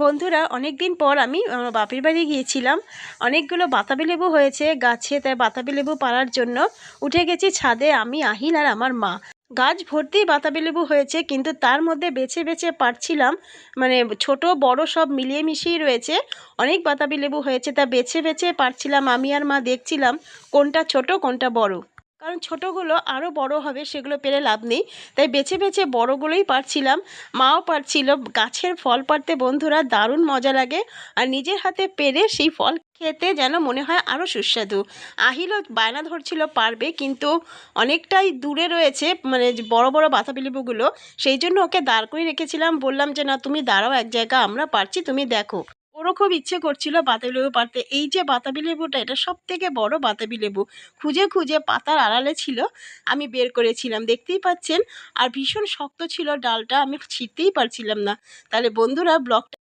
বন্ধুরা, অনেক দিন পর আমি আমার বাপের বাড়ি গিয়েছিলাম। অনেকগুলো বাতাবি লেবু হয়েছে গাছে, তাই বাতাবি লেবু পাড়ার জন্য উঠে গেছি ছাদে আমি, আহিল আর আমার মা। গাছ ভর্তি বাতাবি লেবু হয়েছে, কিন্তু তার মধ্যে বেছে বেছে পারছিলাম। মানে ছোট বড় সব মিলিয়ে মিশিয়ে রয়েছে। অনেক বাতাবি লেবু হয়েছে, তা বেছে বেছে পারছিলাম আমি আর মা, দেখছিলাম কোনটা ছোট কোনটা বড়। কারণ ছোটোগুলো আরও বড় হবে, সেগুলো পেরে লাভ নেই, তাই বেছে বেছে বড়গুলোই পারছিলাম। মাও পারছিল। গাছের ফল পাড়তে বন্ধুরা দারুণ মজা লাগে, আর নিজের হাতে পেরে সেই ফল খেতে যেন মনে হয় আরও সুস্বাদু। আহিলও বায়না ধরছিল পারবে, কিন্তু অনেকটাই দূরে রয়েছে মানে যে বড় বড় বাতাবি লেবুগুলো, সেই জন্য ওকে দাঁড় করিয়ে রেখেছিলাম। বললাম যে না, তুমি দাঁড়াও এক জায়গা, আমরা পারছি, তুমি দেখো। ওরও খুব ইচ্ছে করছিল বাতাবি লেবু পারতে। এই যে বাতাবি লেবুটা, এটা সব থেকে বড় বাতাবি লেবু। খুঁজে খুঁজে পাতার আড়ালে ছিল, আমি বের করেছিলাম, দেখতেই পাচ্ছেন। আর ভীষণ শক্ত ছিল ডালটা, আমি ছিঁড়তেই পারছিলাম না। তাহলে বন্ধুরা, ব্লগটা